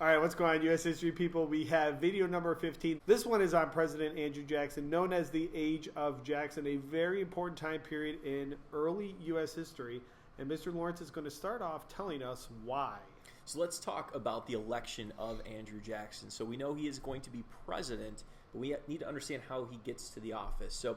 All right, what's going on, U.S. history people? We have video number 15. This one is on President Andrew Jackson, known as the Age of Jackson, a very important time period in early U.S. history. And Mr. Lawrence is going to start off telling us why. So let's talk about the election of Andrew Jackson. So we know he is going to be president, but we need to understand how he gets to the office. So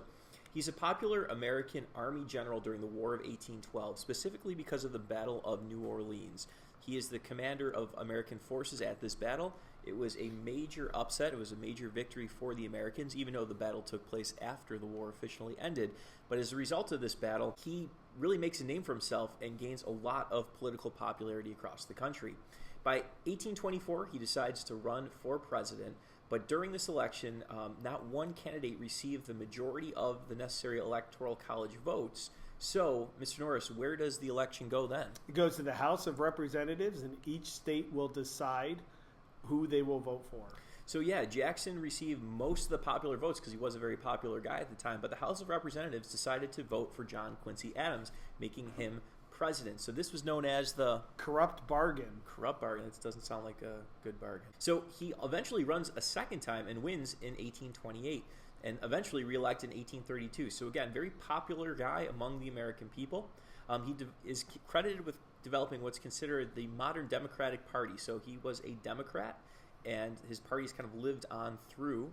he's a popular American Army general during the War of 1812, specifically because of the Battle of New Orleans. He is the commander of American forces at this battle. It was a major upset. It was a major victory for the Americans, even though the battle took place after the war officially ended. But as a result of this battle, he really makes a name for himself and gains a lot of political popularity across the country. By 1824, he decides to run for president, but during this election, not one candidate received the majority of the necessary electoral college votes. So, Mr. Norris, where does the election go then? It goes to the House of Representatives, and each state will decide who they will vote for. So yeah, Jackson received most of the popular votes because he was a very popular guy at the time, but the House of Representatives decided to vote for John Quincy Adams, making him president. So this was known as the corrupt bargain. Corrupt bargain. That doesn't sound like a good bargain. So he eventually runs a second time and wins in 1828 and eventually reelected in 1832. So again, very popular guy among the American people. He is credited with developing what's considered the modern Democratic Party. So he was a Democrat, and his party's kind of lived on through.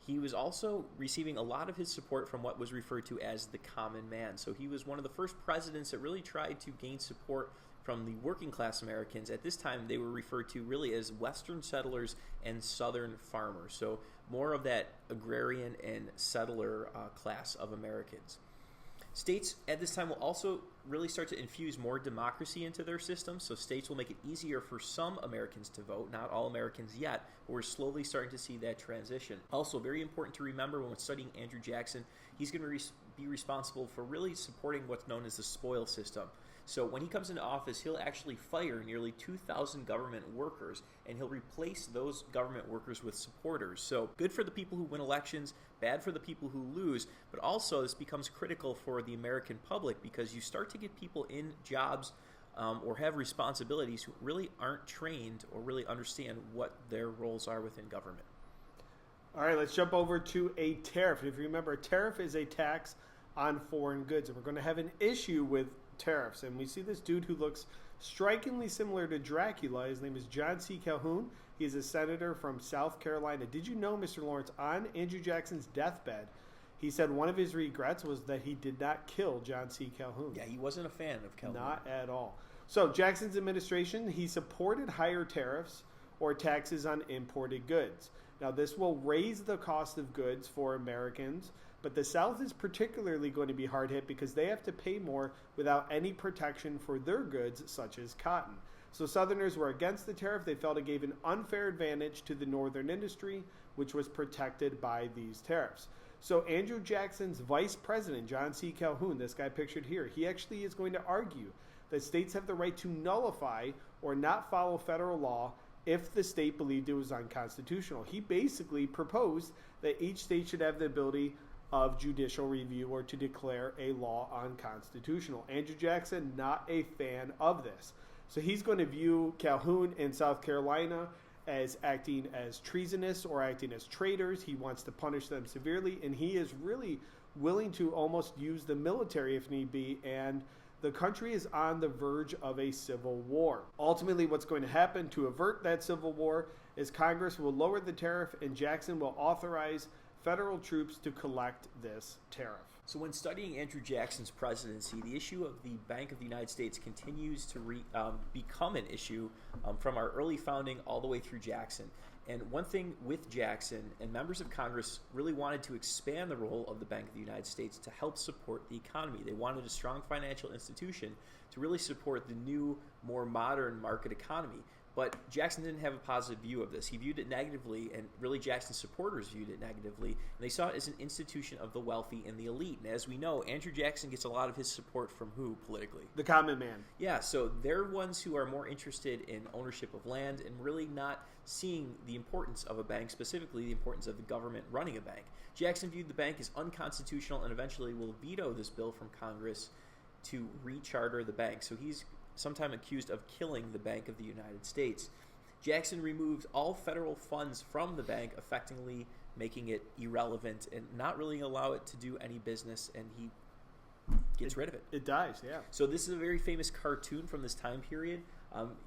He was also receiving a lot of his support from what was referred to as the common man. So he was one of the first presidents that really tried to gain support from the working class Americans. At this time, they were referred to really as Western settlers and Southern farmers. So more of that agrarian and settler class of Americans. States at this time will also really start to infuse more democracy into their system. So states will make it easier for some Americans to vote, not all Americans yet, but we're slowly starting to see that transition. Also, very important to remember when we're studying Andrew Jackson, he's going to be responsible for really supporting what's known as the spoil system. So when he comes into office, he'll actually fire nearly 2,000 government workers, and he'll replace those government workers with supporters. So good for the people who win elections, bad for the people who lose, but also this becomes critical for the American public because you start to get people in jobs or have responsibilities who really aren't trained or really understand what their roles are within government. All right, let's jump over to a tariff. If you remember, a tariff is a tax on foreign goods, and we're going to have an issue with tariffs. And we see this dude who looks strikingly similar to Dracula. His name is John C. Calhoun. He is a senator from South Carolina. Did you know, Mr. Lawrence, on Andrew Jackson's deathbed, he said one of his regrets was that he did not kill John C. Calhoun. Yeah, he wasn't a fan of Calhoun. Not at all. So Jackson's administration, he supported higher tariffs or taxes on imported goods. Now, this will raise the cost of goods for Americans, but the South is particularly going to be hard hit because they have to pay more without any protection for their goods, such as cotton. So Southerners were against the tariff. They felt it gave an unfair advantage to the Northern industry, which was protected by these tariffs. So Andrew Jackson's vice president, John C. Calhoun, this guy pictured here, he actually is going to argue that states have the right to nullify or not follow federal law if the state believed it was unconstitutional. He basically proposed that each state should have the ability of judicial review or to declare a law unconstitutional. Andrew Jackson, not a fan of this. So he's going to view Calhoun in South Carolina as acting as treasonous or acting as traitors. He wants to punish them severely, and he is really willing to almost use the military if need be, and the country is on the verge of a civil war. Ultimately, what's going to happen to avert that civil war is Congress will lower the tariff and Jackson will authorize federal troops to collect this tariff. So when studying Andrew Jackson's presidency, the issue of the Bank of the United States continues to become an issue from our early founding all the way through Jackson. And one thing with Jackson, and members of Congress really wanted to expand the role of the Bank of the United States to help support the economy. They wanted a strong financial institution to really support the new, more modern market economy. But Jackson didn't have a positive view of this. He viewed it negatively, and really Jackson's supporters viewed it negatively, and they saw it as an institution of the wealthy and the elite. And as we know, Andrew Jackson gets a lot of his support from who politically? The common man. Yeah, so they're ones who are more interested in ownership of land and really not seeing the importance of a bank, specifically the importance of the government running a bank. Jackson viewed the bank as unconstitutional and eventually will veto this bill from Congress to recharter the bank. So he's sometime accused of killing the Bank of the United States. Jackson removed all federal funds from the bank, effectively making it irrelevant and not really allow it to do any business, and he gets rid of it. It dies, yeah. So this is a very famous cartoon from this time period.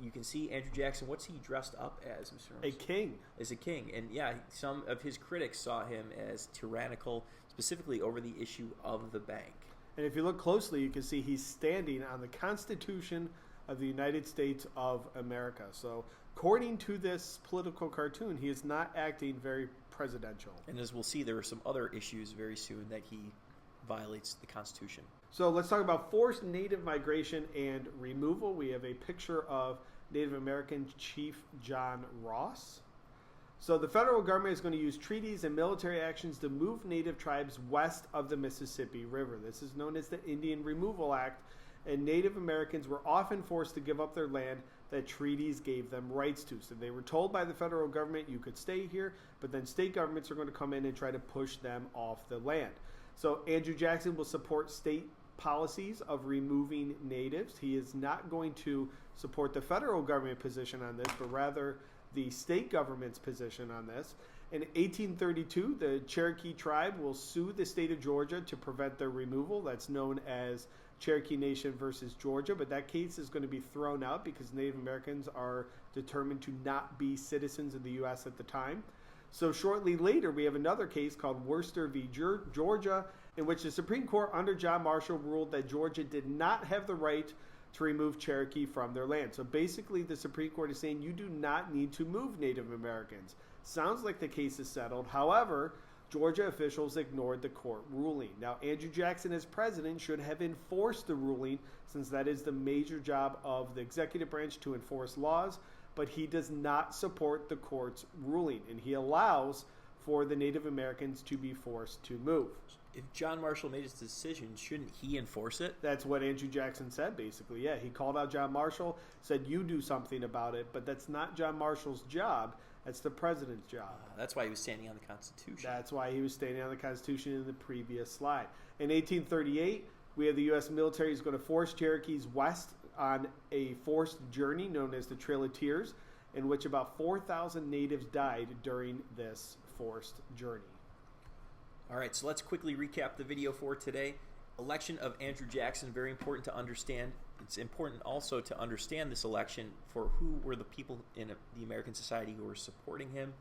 You can see Andrew Jackson. What's he dressed up as, Mr. Holmes? A king. As a king. And yeah, some of his critics saw him as tyrannical, specifically over the issue of the bank. And if you look closely, you can see he's standing on the Constitution of the United States of America. So according to this political cartoon, he is not acting very presidential. And as we'll see, there are some other issues very soon that he violates the Constitution. So let's talk about forced native migration and removal. We have a picture of Native American Chief John Ross. So the federal government is going to use treaties and military actions to move native tribes west of the Mississippi River. This is known as the Indian Removal Act, and Native Americans were often forced to give up their land that treaties gave them rights to. So they were told by the federal government, you could stay here, but then state governments are going to come in and try to push them off the land. So Andrew Jackson will support state policies of removing natives. He is not going to support the federal government position on this, but rather the state government's position on this. In 1832, the Cherokee tribe will sue the state of Georgia to prevent their removal. That's known as Cherokee Nation versus Georgia, but that case is going to be thrown out because Native Americans are determined to not be citizens of the U.S. at the time. So shortly later, we have another case called Worcester v. Georgia, in which the Supreme Court under John Marshall ruled that Georgia did not have the right to remove Cherokee from their land. So basically, the Supreme Court is saying you do not need to move Native Americans. Sounds like the case is settled. However, Georgia officials ignored the court ruling. Now, Andrew Jackson as president should have enforced the ruling, since that is the major job of the executive branch to enforce laws, but he does not support the court's ruling, and he allows for the Native Americans to be forced to move. If John Marshall made his decision, shouldn't he enforce it? That's what Andrew Jackson said, basically. Yeah, he called out John Marshall, said, you do something about it, but that's not John Marshall's job. That's the president's job. That's why he was standing on the Constitution. That's why he was standing on the Constitution in the previous slide. In 1838, we have the U.S. military is going to force Cherokees west on a forced journey known as the Trail of Tears, in which about 4,000 natives died during this forced journey. All right, so let's quickly recap the video for today. Election of Andrew Jackson, very important to understand. It's important also to understand this election for who were the people in the American society who were supporting him.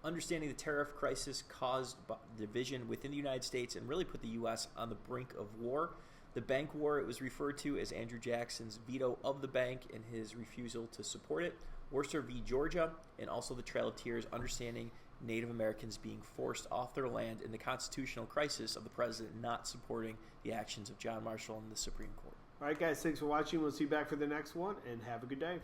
Understanding the tariff crisis caused division within the United States and really put the U.S. on the brink of war. The bank war, it was referred to as Andrew Jackson's veto of the bank and his refusal to support it. Worcester v. Georgia, and also the Trail of Tears, understanding Native Americans being forced off their land, and the constitutional crisis of the president not supporting the actions of John Marshall and the Supreme Court. All right, guys, thanks for watching. We'll see you back for the next one, and have a good day.